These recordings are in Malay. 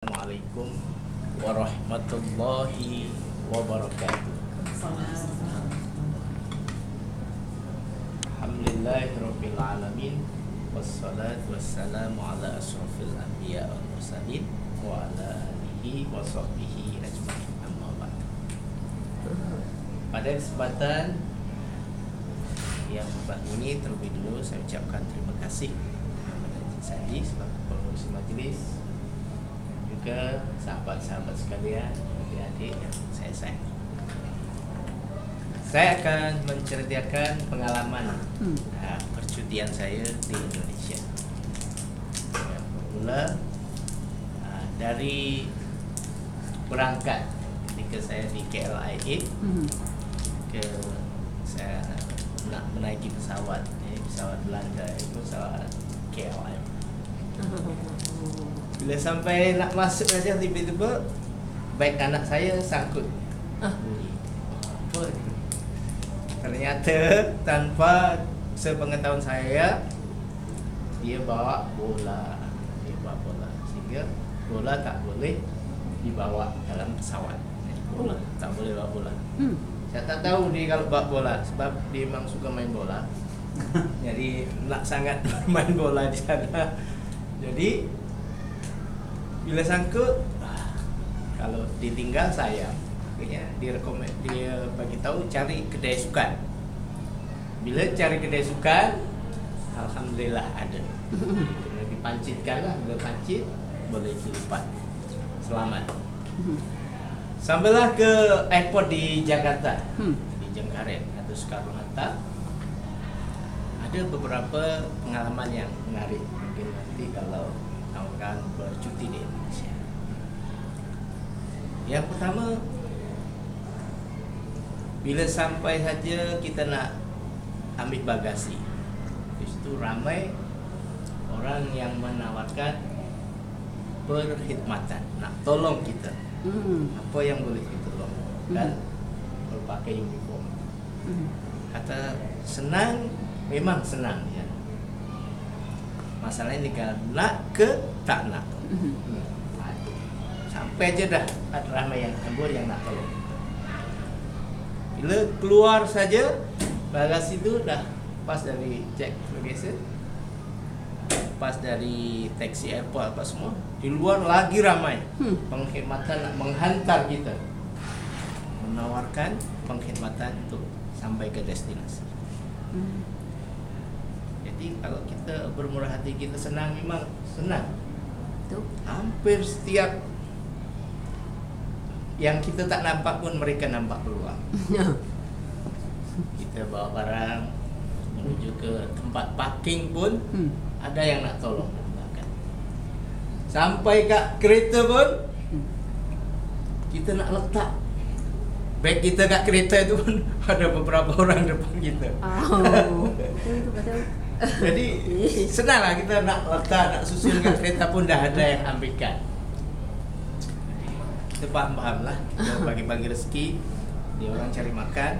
Assalamualaikum warahmatullahi wabarakatuh. Alhamdulillahirabbil alamin wassalatu wassalamu ala asrofil anbiya wal mursalin wa ala alihi wa sahbihi ajmain, amma ba'd. Pada kesempatan yang berbahagia ini, terlebih dulu saya ucapkan terima kasih kepada Encik Sandi selaku pengurus majlis, juga sahabat-sahabat sekalian, adik-adik yang saya sayangi. Saya akan menceritakan pengalaman percutian saya di Indonesia. Yang bermula dari berangkat ketika saya di KLIA ke saya nak menaiki pesawat Belanda, itu pesawat KLM. Bila sampai nak masuk saja, tiba-tiba baik anak saya sangkut bunyi. Apa ni? Ternyata tanpa sepengetahuan saya, dia bawa bola. Sehingga bola tak boleh dibawa dalam pesawat. Bola tak boleh bawa bola. Saya tak tahu dia kalau bawa bola, sebab dia memang suka main bola. Jadi nak sangat main bola di sana. Jadi bila sangkut, kalau ditinggal sayang, dia bagi tahu cari kedai sukan. Bila cari kedai sukan, alhamdulillah ada. Kena dipancitkan lah, bila pancit boleh dilipat. Selamat. Sampailah ke airport di Jakarta, di Cengkareng atau Soekarno-Hatta. Ada beberapa pengalaman yang menarik, mungkin nanti kalau akan bercuti di Indonesia. Yang pertama, bila sampai saja kita nak ambil bagasi, di situ ramai orang yang menawarkan perkhidmatan, nak tolong kita. Apa yang boleh kita tolong, dan berpakai uniform. Kata senang, memang senang ya. Masalahnya ni kalau nak ke tak nak. Sampai aja dah ada ramai yang hambur yang nak tolong. Bila keluar saja, bagasi itu dah pas dari check bagasi, pas dari taksi airport apa semua, di luar lagi ramai pengkhidmatan nak menghantar kita, menawarkan pengkhidmatan untuk sampai ke destinasi. Jadi kalau kita bermurah hati, kita senang, memang senang. Betul. Hampir setiap yang kita tak nampak pun mereka nampak peluang. Kita bawa barang menuju ke tempat parking pun ada yang nak tolong. Sampai kat kereta pun kita nak letak beg kita kat kereta itu pun ada beberapa orang depan kita. Betul. Jadi senanglah kita nak letak, nak susun kat kereta pun dah ada yang ambilkan. Kita faham lah, kita bagi-bagi rezeki, dia orang cari makan,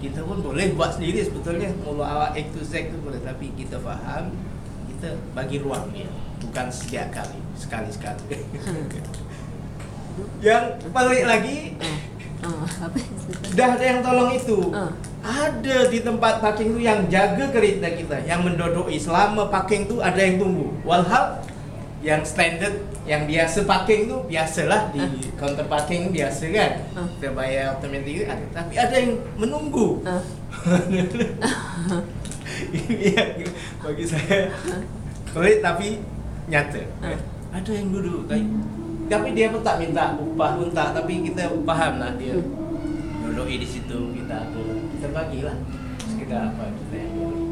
kita pun boleh buat sendiri sebetulnya, mula awal A to Z tu boleh, tapi kita faham, kita bagi ruang dia, bukan setiap kali, sekali-sekali. Yang balik lagi, dah ada yang tolong itu. Ada di tempat parking tu yang jaga kereta kita, yang mendodoi selama parking tu ada yang tunggu. Walhal yang standard, yang biasa parking tu biasalah di counter parking biasa kan. Kita bayar automatik ada, tapi ada yang menunggu. Ini yang bagi saya pelik tapi nyata. Ada yang duduk tapi dia pun tak minta upah pun tak, tapi kita faham lah dia duduk di situ, kita bagilah sekedar apa kita yang boleh.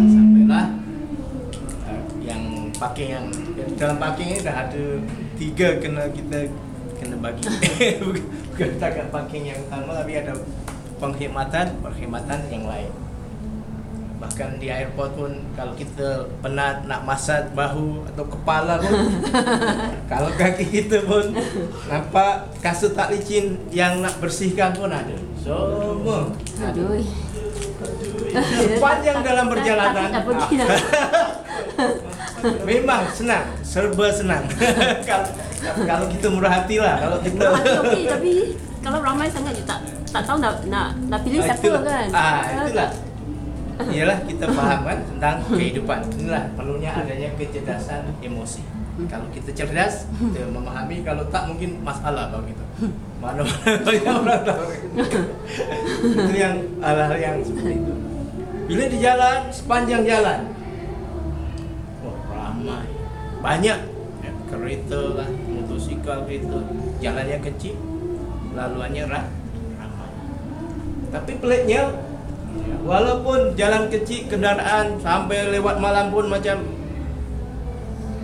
Sampailah yang parking, yang dalam parking ini dah ada 3 kita kena bagi. Bukan setakat parking yang utama, tapi ada perkhidmatan yang lain. Bahkan di airport pun, kalau kita penat nak masaj bahu atau kepala pun, kalau kaki kita pun nampak kasut tak licin yang nak bersihkan pun ada. Semua. Sepanjang dalam perjalanan Memang senang, serba senang. Kalau kita murah hati lah, kalau kita Murah hati okey, tapi kalau ramai sangat tak tahu nak pilih siapa itulah. kan. Itulah. Ialah kita faham kan tentang kehidupan. Inilah perlunya adanya kecerdasan emosi. Kalau kita cerdas, kita memahami. Kalau tak, mungkin masalah kalau gitu. Mana-mana banyak orang tahu. Itu yang hal-hal yang seperti itu. Bila di jalan, sepanjang jalan, ramai, banyak kereta lah, motosikal, kereta. Jalannya kecil, laluannya ramai. Tapi peliknya, walaupun jalan kecil, kendaraan sampai lewat malam pun macam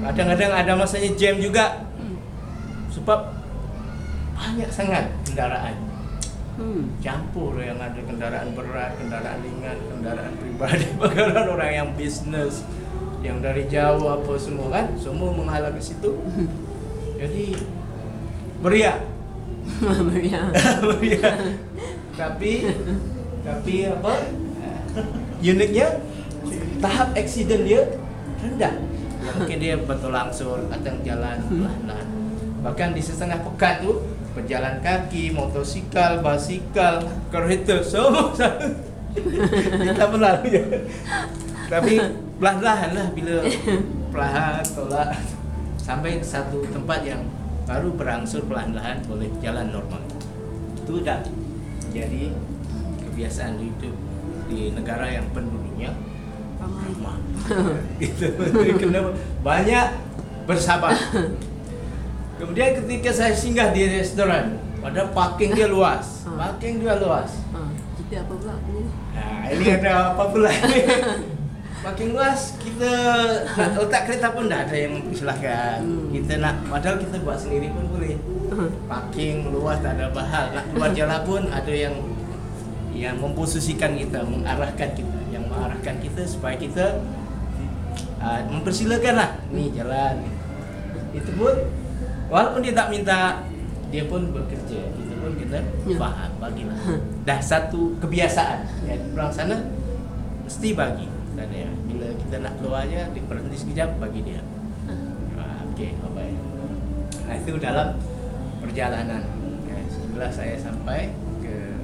kadang-kadang ada masanya jam juga. Sebab banyak sangat kendaraan. Campur, yang ada kendaraan berat, kendaraan ringan, kendaraan pribadi, bahkan orang yang bisnes, yang dari jauh apa semua kan, semua menghalang ke situ. Jadi meriah. Meriah. Tapi apa? Uniknya tahap aksiden dia rendah. Ya, mungkin dia betul langsung atau jalan pelan-pelan. Bahkan di setengah pekan tu berjalan kaki, motosikal, basikal, kereta, semua kita berlalu ya. Tapi pelan-pelan lah, bila perlahan tolak sampai satu tempat yang baru berangsur pelan-pelan boleh jalan normal. Itu dah jadi kebiasaan hidup di negara yang penduduknya ramah. Gitu. Kena banyak bersabar. Kemudian ketika saya singgah di restoran, pada parking dia luas. Parking dia luas. Kita apa pula ni? Ini ada apa pula ni? Parking luas, kita nak letak kereta pun dah ada yang mempersilahkan. Kita nak, padahal kita buat sendiri pun boleh. Parking luas tak ada bahal. Nak keluar jalan pun ada yang memposisikan kita, mengarahkan kita supaya kita mempersilakan lah, ni jalan. Itu pun walaupun dia tak minta, dia pun bekerja. Kita pun kena faham, bagilah. Dah satu kebiasaan. Ya, pulang sana mesti bagi. Dan ya, bila kita nak keluar aja, dia berhenti sekejap, bagi dia. Okey, baik. Nah, itu dalam perjalanan. Ya, setelah saya sampai ke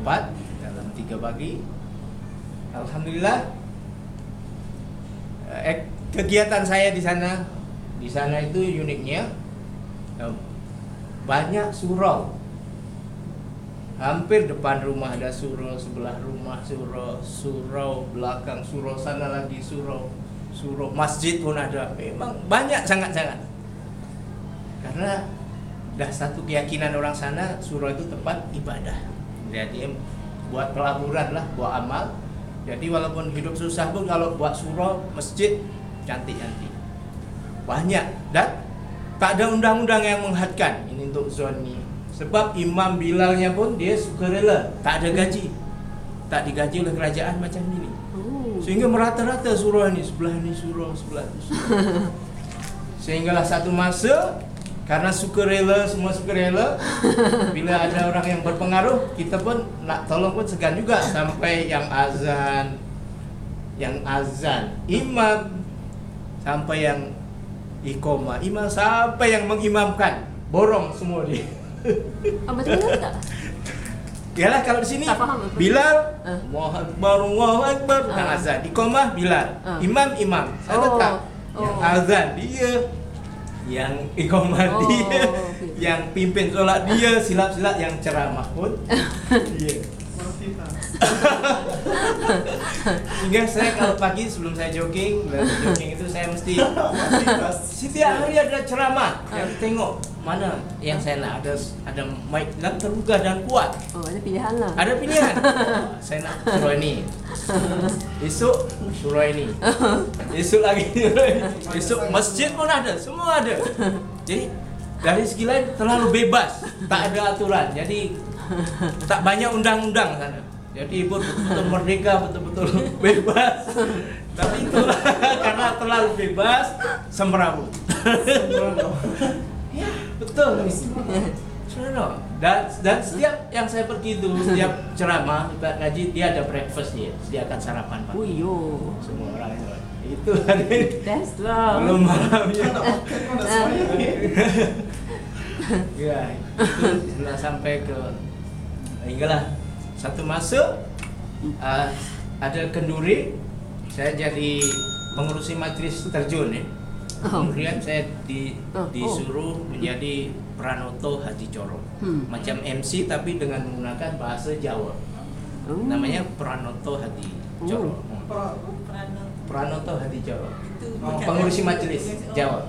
4 dalam 3 pagi, alhamdulillah, kegiatan saya di sana itu uniknya banyak surau. Hampir depan rumah ada surau, sebelah rumah surau, belakang surau, sana lagi surau, masjid pun ada. Memang banyak sangat-sangat. Karena dah satu keyakinan orang sana, surau itu tempat ibadah. Jadi buat pelaburan lah, buat amal. Jadi walaupun hidup susah pun kalau buat surau, masjid, cantik-cantik. Banyak, dan tak ada undang-undang yang menghadkan ini untuk zon ni. Sebab Imam Bilalnya pun dia sukarela, tak ada gaji. Tak digaji oleh kerajaan macam ini. Sehingga merata-rata surau ni, sebelah ni surau, sebelah ni surau. Sehinggalah satu masa, karena sukarela, semua sukarela, bila ada orang yang berpengaruh, kita pun nak tolong pun segan juga. Sampai yang azan, imam, sampai yang iqamah, imam, sampai yang mengimamkan, borong semua dia. Betul tak? Yalah, kalau di sini Bilal, Allahu Akbar, dan azan. Iqamah Bilal, imam. Sana tak. Yang azan dia, yang iqamah dia, yang pimpin solat dia, silap-silap yang ceramah pun dia. Hingga saya kalau pagi sebelum saya jogging itu saya mesti setiap hari ada ceramah yang tengok mana yang saya nak, ada mic yang terbuka dan kuat. Ada pilihan lah. Ada pilihan. Saya nak surau ini. Esok surau ini. Esok lagi surau ini. Esok masjid pun ada, semua ada. Jadi dari segi lain terlalu bebas, tak ada aturan. Jadi tak banyak undang-undang sana. Jadi betul-betul merdeka, betul-betul bebas. Tapi itulah karena terlalu bebas, semrawut. Ya, betul. Semrawut. Dan setiap yang saya pergi itu, setiap ceramah, ngaji, dia ada breakfast dia, sediakan sarapan pagi. Oh, Semua orang itu. Itu hari Best lah. belum malamnya. Nak makan kau nak sembahyang. Ya, itu setelah sampai ke hinggalah satu masa ada kenduri, saya jadi pengurusi majlis terjun ya. Kemudian saya disuruh menjadi Pranoto Hadi Coro, macam MC tapi dengan menggunakan bahasa Jawa. Namanya Pranoto Hadi Coro. Pranoto Hadi Coro. Pengurusi majlis Jawa.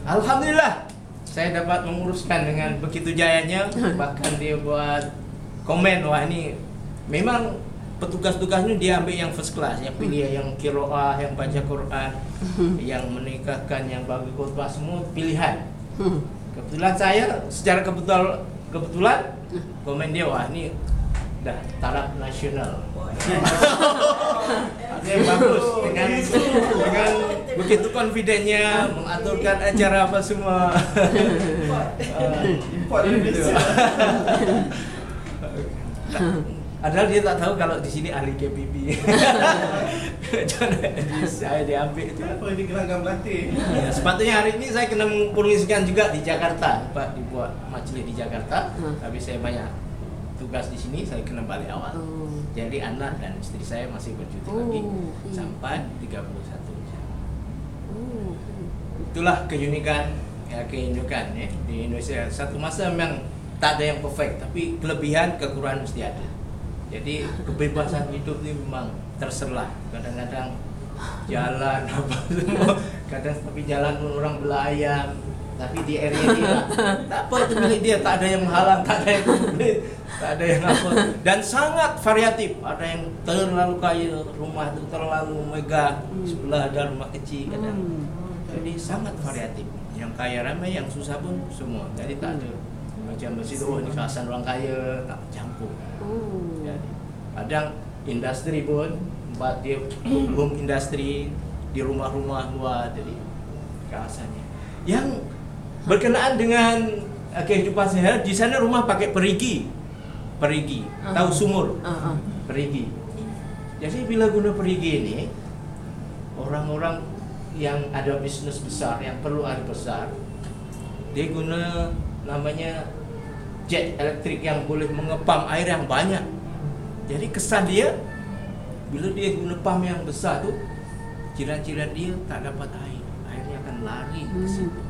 Alhamdulillah, saya dapat menguruskan dengan begitu jayanya. Bahkan dia buat komen, wah ini memang petugas-tugasnya dia ambil yang first class, yang pilih yang kiroah, yang baca Quran, yang menikahkan, yang bagi khutbah, semua pilihan. Kebetulan saya secara kebetulan komen dia, wah ini dah taraf nasional. Dia bagus dengan begitu confidentnya mengaturkan acara apa semua. Import Indonesia. Padahal dia tak tahu kalau di sini ahli KPP. Jadi saya diambil itu. Apa ini gelagam latih? Ya, sepatutnya hari ini saya kena mempromosikan juga di Jakarta, Pak, dibuat majlis di Jakarta. Tapi saya banyak tugas di sini, saya kena balik awal. Jadi anak dan istri saya masih bercuti lagi sampai 31 Jam. Itulah keunikan ya di Indonesia. Satu masa memang tak ada yang perfect, tapi kelebihan kekurangan mesti ada. Jadi kebebasan hidup ini memang terserlah. Kadang-kadang jalan apa semua, kadang tapi jalan pun orang belayam, tapi di area dia tak apa, itu milik dia, tak ada yang menghalang, tak ada yang komplit, tak ada yang apa, dan sangat variatif. Ada yang terlalu kaya, rumah itu terlalu megah, sebelah ada rumah kecil kadang. Jadi sangat variatif. Yang kaya ramai, yang susah pun semua. Jadi tak ada macam masjid, oh ini kawasan orang kaya, tak campur. Jadi kadang industri pun buat dia home industri di rumah-rumah luar, jadi kawasannya yang berkenaan dengan kehidupan sehari. Di sana rumah pakai perigi, tahu sumur, perigi. Jadi bila guna perigi ini, orang-orang yang ada bisnes besar, yang perlu air besar, dia guna namanya jet elektrik yang boleh mengepam air yang banyak. Jadi kesan dia, bila dia guna pam yang besar tu, jiran-jiran dia tak dapat air, airnya akan lari ke situ.